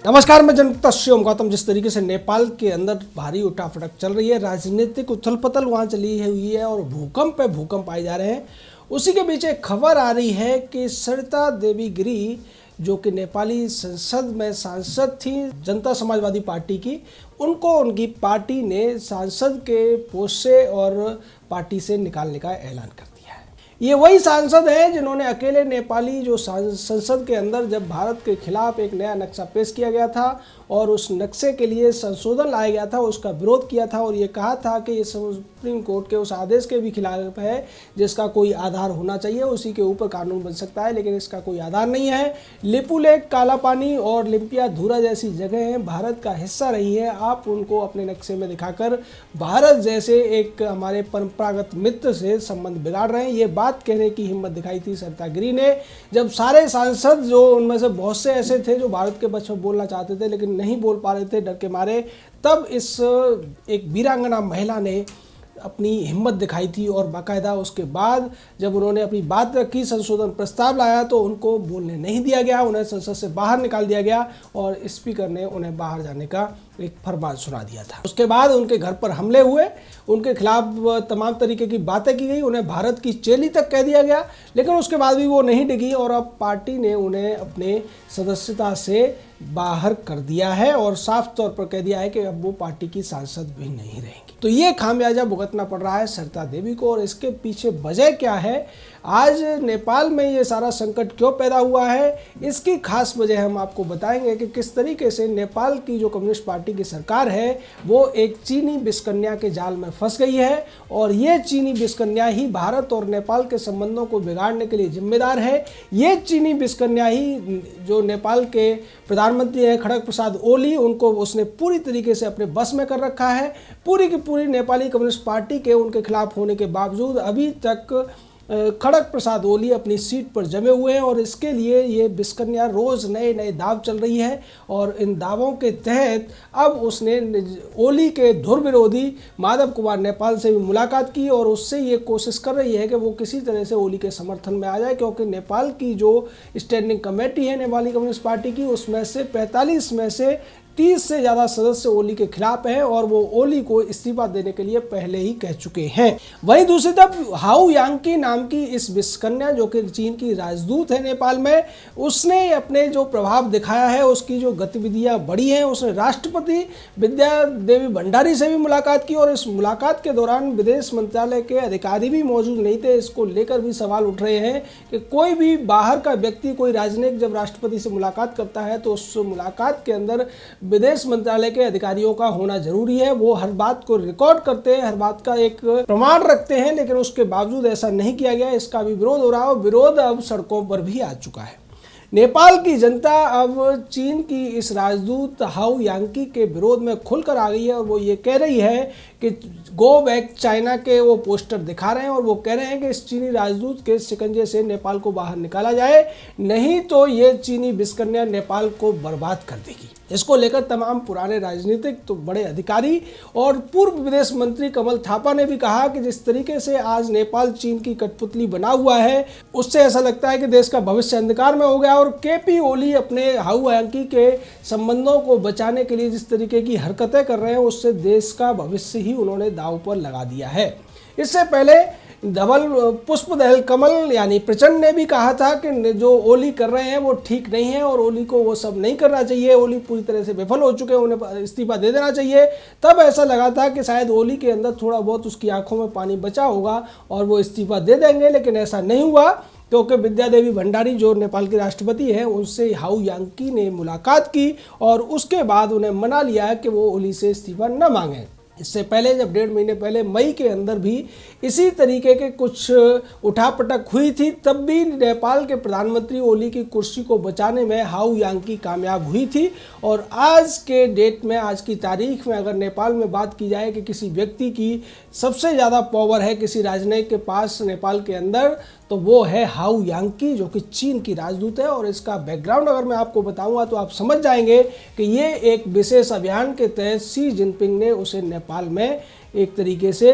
नमस्कार, मैं जनता शिवम गौतम। जिस तरीके से नेपाल के अंदर भारी उठाफटक चल रही है, राजनीतिक उथल पुथल वहाँ चली हुई है और भूकंप पे भूकंप आए जा रहे हैं, उसी के बीच एक खबर आ रही है कि सरिता देवी गिरी, जो कि नेपाली संसद में सांसद थी जनता समाजवादी पार्टी की, उनको उनकी पार्टी ने सांसद के पोस्ट से और पार्टी से निकालने का ऐलान कर दिया है। ये वही सांसद हैं जिन्होंने अकेले नेपाली जो संसद के अंदर जब भारत के खिलाफ एक नया नक्शा पेश किया गया था और उस नक्शे के लिए संशोधन लाया गया था, उसका विरोध किया था और ये कहा था कि ये सुप्रीम कोर्ट के उस आदेश के भी खिलाफ है जिसका कोई आधार होना चाहिए, उसी के ऊपर कानून बन सकता है, लेकिन इसका कोई आधार नहीं है। लिपू लेक, काला पानी और लिम्पिया धूरा जैसी जगहें भारत का हिस्सा रही हैं। आप उनको अपने नक्शे में दिखाकर भारत जैसे एक हमारे परंपरागत मित्र से संबंध बिगाड़ रहे हैं। ये बात कहने की हिम्मत दिखाई थी सरिता गिरी ने, जब सारे सांसद, जो उनमें से बहुत से ऐसे थे जो भारत के पक्ष में बोलना चाहते थे लेकिन नहीं बोल पा रहे थे डर के मारे, तब इस एक वीरांगना महिला ने अपनी हिम्मत दिखाई थी और बाकायदा उसके बाद जब उन्होंने अपनी बात रखी, संशोधन प्रस्ताव लाया, तो उनको बोलने नहीं दिया गया, उन्हें संसद से बाहर निकाल दिया गया और स्पीकर ने उन्हें बाहर जाने का एक फरमान सुना दिया था। उसके बाद उनके घर पर हमले हुए, उनके खिलाफ तमाम तरीके की बातें की गई, उन्हें भारत की चेली तक कह दिया गया, लेकिन उसके बाद भी वो नहीं डिगी और अब पार्टी ने उन्हें अपने सदस्यता से बाहर कर दिया है और साफ तौर पर कह दिया है कि अब वो पार्टी की सांसद भी नहीं रहेंगी। तो ये खामियाजा भुगतना पड़ रहा है सरिता देवी को और इसके पीछे वजह क्या है, आज नेपाल में ये सारा संकट क्यों पैदा हुआ है, इसकी खास वजह हम आपको बताएंगे कि किस तरीके से नेपाल की जो कम्युनिस्ट पार्टी की सरकार है वो एक चीनी बिस्कन्या के जाल में फंस गई है और ये चीनी बिस्कन्या ही भारत और नेपाल के संबंधों को बिगाड़ने के लिए जिम्मेदार है। ये चीनी बिस्कन्या ही जो नेपाल के प्रधानमंत्री हैं खड़ग प्रसाद ओली, उनको उसने पूरी तरीके से अपने बस में कर रखा है। पूरी की पूरी नेपाली कम्युनिस्ट पार्टी के उनके खिलाफ होने के बावजूद अभी तक खड़ग प्रसाद ओली अपनी सीट पर जमे हुए हैं और इसके लिए ये बिस्कन्या रोज़ नए नए दाव चल रही है और इन दावों के तहत अब उसने ओली के धुर विरोधी माधव कुमार नेपाल से भी मुलाकात की और उससे ये कोशिश कर रही है कि वो किसी तरह से ओली के समर्थन में आ जाए, क्योंकि नेपाल की जो स्टैंडिंग कमेटी है नेपाली कम्युनिस्ट पार्टी की, उसमें से 45 में से 30 से ज़्यादा सदस्य ओली के खिलाफ हैं और वो ओली को इस्तीफा देने के लिए पहले ही कह चुके हैं। वहीं दूसरी तरफ हाउ यांकी नाम की इस बिस्कन्या, जो कि चीन की राजदूत है नेपाल में, उसने अपने जो प्रभाव दिखाया है, उसकी जो गतिविधियां बढ़ी हैं, उसने राष्ट्रपति विद्या देवी भंडारी से भी मुलाकात की और इस मुलाकात के दौरान विदेश मंत्रालय के अधिकारी भी मौजूद नहीं थे। इसको लेकर भी सवाल उठ रहे हैं कि कोई भी बाहर का व्यक्ति, कोई राजनयिक जब राष्ट्रपति से मुलाकात करता है तो उस मुलाकात के अंदर विदेश मंत्रालय के अधिकारियों का होना जरूरी है। वो हर बात को रिकॉर्ड करते हैं, हर बात का एक प्रमाण रखते हैं, लेकिन उसके बावजूद ऐसा नहीं किया गया। इसका भी विरोध हो रहा है और विरोध अब सड़कों पर भी आ चुका है। नेपाल की जनता अब चीन की इस राजदूत हाउ यांकी के विरोध में खुलकर आ गई है और वो ये कह रही है कि गो बैक चाइना के वो पोस्टर दिखा रहे हैं और वो कह रहे हैं कि इस चीनी राजदूत के शिकंजे से नेपाल को बाहर निकाला जाए, नहीं तो ये चीनी बिस्कन्या नेपाल को बर्बाद कर देगी। इसको लेकर तमाम पुराने राजनीतिक तो बड़े अधिकारी और पूर्व विदेश मंत्री कमल थापा ने भी कहा कि जिस तरीके से आज नेपाल चीन की कठपुतली बना हुआ है, उससे ऐसा लगता है कि देश का भविष्य अंधकार में हो गया और केपी ओली अपने हाउ यांकी के संबंधों को बचाने के लिए जिस तरीके की हरकतें कर रहे हैं, उससे देश का भविष्य ही उन्होंने दांव पर लगा दिया है। इससे पहले धवल पुष्प दहल कमल यानी प्रचंड ने भी कहा था कि जो ओली कर रहे हैं वो ठीक नहीं है और ओली को वो सब नहीं करना चाहिए, ओली पूरी तरह से विफल हो चुके हैं, उन्हें इस्तीफा दे देना चाहिए। तब ऐसा लगा था कि शायद ओली के अंदर थोड़ा बहुत उसकी आंखों में पानी बचा होगा और वो इस्तीफा दे देंगे, लेकिन ऐसा नहीं हुआ, क्योंकि विद्या देवी भंडारी जो नेपाल के राष्ट्रपति हैं उनसे हाउ यांकी ने मुलाकात की और उसके बाद उन्हें मना लिया कि वो ओली से इस्तीफा न मांगें। इससे पहले जब 1.5 महीने पहले मई के अंदर भी इसी तरीके के कुछ उठापटक हुई थी, तब भी नेपाल के प्रधानमंत्री ओली की कुर्सी को बचाने में हाउ यांकी कामयाब हुई थी। और आज के डेट में, आज की तारीख में अगर नेपाल में बात की जाए कि किसी व्यक्ति की सबसे ज़्यादा पावर है किसी राजनयिक के पास नेपाल के अंदर, तो वो है हाउ यांकी, जो कि चीन की राजदूत है। और इसका बैकग्राउंड अगर मैं आपको बताऊंगा तो आप समझ जाएंगे कि ये एक विशेष अभियान के तहत शी जिनपिंग ने उसे नेपाल में एक तरीके से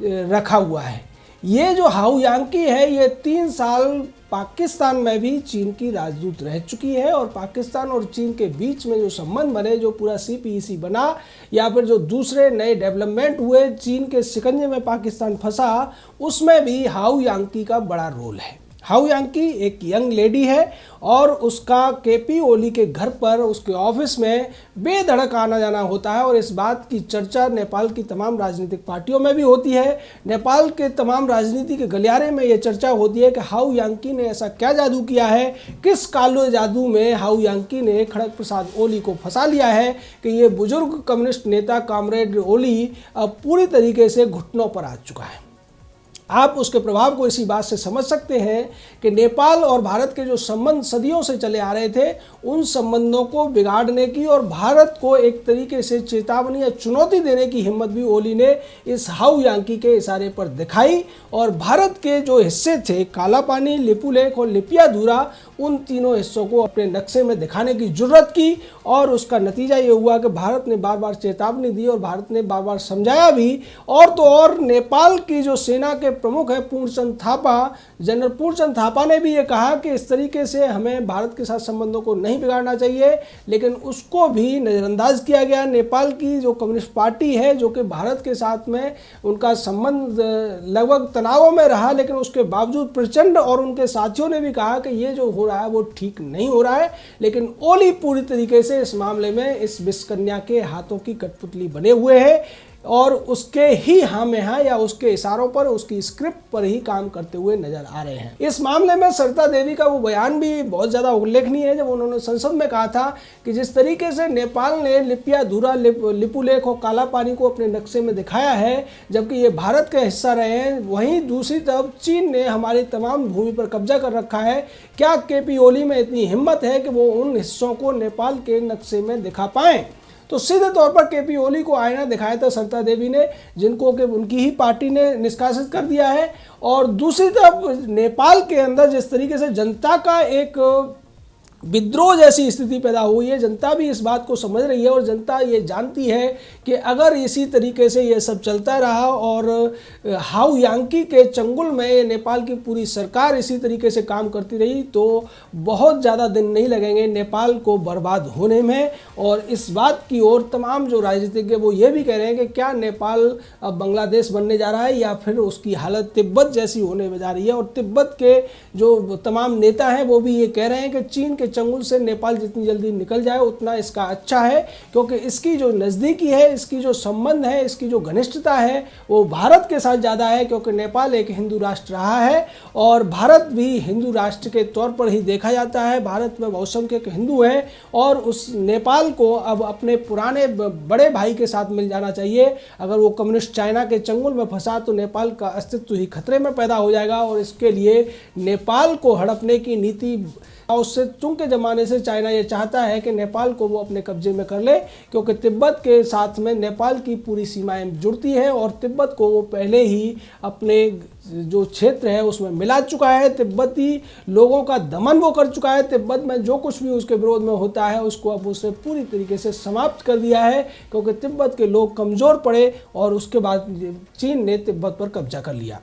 रखा हुआ है। ये जो हाउ यांकी है, ये 3 साल पाकिस्तान में भी चीन की राजदूत रह चुकी है और पाकिस्तान और चीन के बीच में जो संबंध बने, जो पूरा CPEC बना या फिर जो दूसरे नए डेवलपमेंट हुए, चीन के शिकंजे में पाकिस्तान फंसा, उसमें भी हाउ यांकी का बड़ा रोल है। हाउ यांकी एक यंग लेडी है और उसका KP ओली के घर पर, उसके ऑफिस में बेधड़क आना जाना होता है और इस बात की चर्चा नेपाल की तमाम राजनीतिक पार्टियों में भी होती है। नेपाल के तमाम राजनीति के गलियारे में ये चर्चा होती है कि हाउ यांकी ने ऐसा क्या जादू किया है, किस काले जादू में हाउ यांकी ने खड़ग प्रसाद ओली को फंसा लिया है कि ये बुजुर्ग कम्युनिस्ट नेता कॉमरेड ओली अब पूरी तरीके से घुटनों पर आ चुका है। आप उसके प्रभाव को इसी बात से समझ सकते हैं कि नेपाल और भारत के जो संबंध सदियों से चले आ रहे थे, उन संबंधों को बिगाड़ने की और भारत को एक तरीके से चेतावनी या चुनौती देने की हिम्मत भी ओली ने इस हाउ यांकी के इशारे पर दिखाई और भारत के जो हिस्से थे, काला पानी, लिपुलेख और लिपियाधुरा, उन तीनों हिस्सों को अपने नक्शे में दिखाने की जरूरत की और उसका नतीजा ये हुआ कि भारत ने बार बार चेतावनी दी और भारत ने बार बार समझाया भी। और तो और नेपाल की जो सेना के प्रमुख है पूर्णचंद थापा, जनरल पूर्णचंद थापा ने भी ये कहा कि इस तरीके से हमें भारत के साथ संबंधों को नहीं बिगाड़ना चाहिए, लेकिन उसको भी नज़रअंदाज किया गया। नेपाल की जो कम्युनिस्ट पार्टी है, जो कि भारत के साथ में उनका संबंध लगभग तनावों में रहा, लेकिन उसके बावजूद प्रचंड और उनके साथियों ने भी कहा कि ये जो हो रहा है वो ठीक नहीं हो रहा है। लेकिन ओली पूरी तरीके से इस मामले में इस विषकन्या के हाथों की कठपुतली बने हुए हैं और उसके ही हाँ में हाँ या उसके इशारों पर, उसकी स्क्रिप्ट पर ही काम करते हुए नजर आ रहे हैं। इस मामले में सरिता देवी का वो बयान भी बहुत ज़्यादा उल्लेखनीय है, जब उन्होंने संसद में कहा था कि जिस तरीके से नेपाल ने लिपियाधुरा, लिपुलेख और काला पानी को अपने नक्शे में दिखाया है, जबकि ये भारत का हिस्सा रहे हैं, वहीं दूसरी तरफ चीन ने हमारी तमाम भूमि पर कब्जा कर रखा है। क्या KP ओली में इतनी हिम्मत है कि वो उन हिस्सों को नेपाल के नक्शे में दिखा पाएँ? तो सीधे तौर पर KP ओली को आईना दिखाया था सरिता देवी ने, जिनको कि उनकी ही पार्टी ने निष्कासित कर दिया है। और दूसरी तरफ नेपाल के अंदर जिस तरीके से जनता का एक विद्रोह जैसी स्थिति पैदा हुई है, जनता भी इस बात को समझ रही है और जनता ये जानती है कि अगर इसी तरीके से ये सब चलता रहा और हाउ यांकी के चंगुल में नेपाल की पूरी सरकार इसी तरीके से काम करती रही, तो बहुत ज़्यादा दिन नहीं लगेंगे नेपाल को बर्बाद होने में। और इस बात की ओर तमाम जो राजनीतिज्ञ वो ये भी कह रहे हैं कि क्या नेपाल अब बांग्लादेश बनने जा रहा है या फिर उसकी हालत तिब्बत जैसी होने में जा रही है। और तिब्बत के जो तमाम नेता हैं वो भी ये कह रहे हैं कि चीन के चंगुल से नेपाल जितनी जल्दी निकल जाए उतना इसका अच्छा है, क्योंकि इसकी जो नज़दीकी है, इसकी जो संबंध है, इसकी जो घनिष्ठता है वो भारत के साथ ज़्यादा है, क्योंकि नेपाल एक हिंदू राष्ट्र रहा है और भारत भी हिंदू राष्ट्र के तौर पर ही देखा जाता है। भारत में बहुसंख्यक हिंदू हैं और उस नेपाल को अब अपने पुराने बड़े भाई के साथ मिल जाना चाहिए। अगर वो कम्युनिस्ट चाइना के चंगुल में फंसा तो नेपाल का अस्तित्व ही खतरे में पैदा हो जाएगा और इसके लिए नेपाल को हड़पने की नीति उससे चूंकि ज़माने से चाइना ये चाहता है कि नेपाल को वो अपने कब्जे में कर ले, क्योंकि तिब्बत के साथ में नेपाल की पूरी सीमाएं जुड़ती हैं और तिब्बत को वो पहले ही अपने जो क्षेत्र है उसमें मिला चुका है। तिब्बती लोगों का दमन वो कर चुका है। तिब्बत में जो कुछ भी उसके विरोध में होता है उसको अब उसने पूरी तरीके से समाप्त कर दिया है, क्योंकि तिब्बत के लोग कमज़ोर पड़े और उसके बाद चीन ने तिब्बत पर कब्जा कर लिया।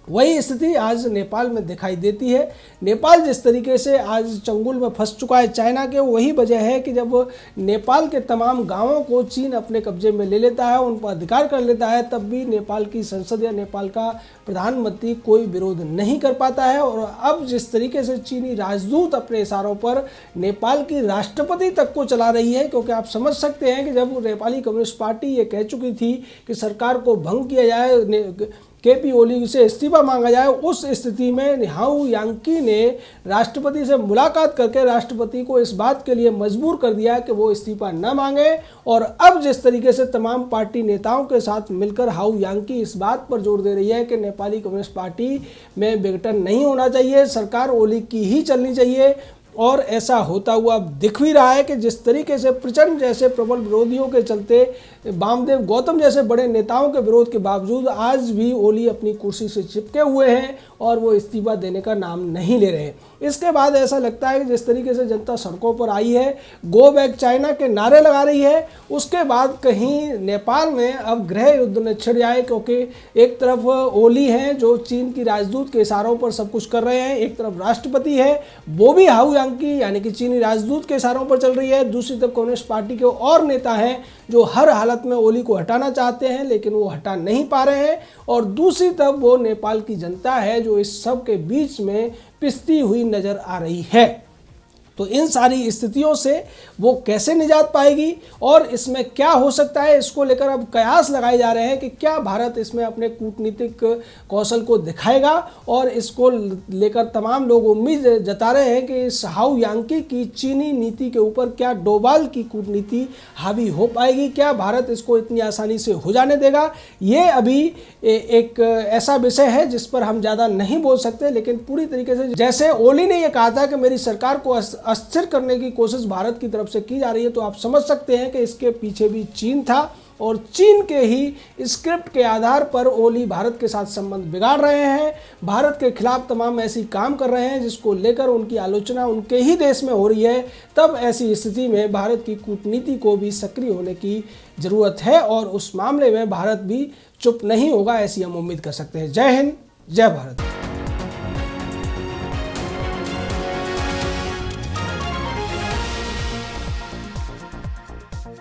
वही स्थिति आज नेपाल में दिखाई देती है। नेपाल जिस तरीके से आज चंगुल में फंस चुका है चाइना के, वही वजह है कि जब नेपाल के तमाम गांवों को चीन अपने कब्जे में ले लेता है, उन पर अधिकार कर लेता है, तब भी नेपाल की संसद या नेपाल का प्रधानमंत्री कोई विरोध नहीं कर पाता है। और अब जिस तरीके से चीनी राजदूत अपने इशारों पर नेपाल की राष्ट्रपति तक को चला रही है, क्योंकि आप समझ सकते हैं कि जब नेपाली कम्युनिस्ट पार्टी ये कह चुकी थी कि सरकार को भंग किया जाए, KP ओली से इस्तीफा मांगा जाए, उस स्थिति में हाउ यांकी ने राष्ट्रपति से मुलाकात करके राष्ट्रपति को इस बात के लिए मजबूर कर दिया कि वो इस्तीफा न मांगे। और अब जिस तरीके से तमाम पार्टी नेताओं के साथ मिलकर हाउ यांकी इस बात पर जोर दे रही है कि नेपाली कम्युनिस्ट पार्टी में विघटन नहीं होना चाहिए, सरकार ओली की ही चलनी चाहिए। और ऐसा होता हुआ दिख भी रहा है कि जिस तरीके से प्रचंड जैसे प्रबल विरोधियों के चलते वामदेव गौतम जैसे बड़े नेताओं के विरोध के बावजूद आज भी ओली अपनी कुर्सी से चिपके हुए हैं और वो इस्तीफा देने का नाम नहीं ले रहे। इसके बाद ऐसा लगता है कि जिस तरीके से जनता सड़कों पर आई है, गो बैक चाइना के नारे लगा रही है, उसके बाद कहीं नेपाल में अब गृह युद्ध न छिड़ जाए, क्योंकि एक तरफ ओली हैं जो चीन की राजदूत के इशारों पर सब कुछ कर रहे हैं, एक तरफ राष्ट्रपति है वो भी हाउ यांकी यानी कि चीनी राजदूत के इशारों पर चल रही है, दूसरी तरफ कम्युनिस्ट पार्टी के और नेता हैं जो हर हालत में ओली को हटाना चाहते हैं लेकिन वो हटा नहीं पा रहे हैं, और दूसरी तरफ वो नेपाल की जनता है जो इस सब के बीच में पिसती हुई नजर आ रही है। तो इन सारी स्थितियों से वो कैसे निजात पाएगी और इसमें क्या हो सकता है, इसको लेकर अब कयास लगाए जा रहे हैं कि क्या भारत इसमें अपने कूटनीतिक कौशल को दिखाएगा, और इसको लेकर तमाम लोग उम्मीद जता रहे हैं कि इस हाउ यांकी की चीनी नीति के ऊपर क्या डोभाल की कूटनीति हावी हो पाएगी, क्या भारत इसको इतनी आसानी से हो जाने देगा। ये अभी एक ऐसा विषय है जिस पर हम ज़्यादा नहीं बोल सकते, लेकिन पूरी तरीके से जैसे ओली ने यह कहा था कि मेरी सरकार को अस्थिर करने की कोशिश भारत की तरफ से की जा रही है, तो आप समझ सकते हैं कि इसके पीछे भी चीन था और चीन के ही स्क्रिप्ट के आधार पर ओली भारत के साथ संबंध बिगाड़ रहे हैं, भारत के खिलाफ तमाम ऐसी काम कर रहे हैं जिसको लेकर उनकी आलोचना उनके ही देश में हो रही है। तब ऐसी स्थिति में भारत की कूटनीति को भी सक्रिय होने की ज़रूरत है और उस मामले में भारत भी चुप नहीं होगा, ऐसी हम उम्मीद कर सकते हैं। जय हिंद, जय भारत।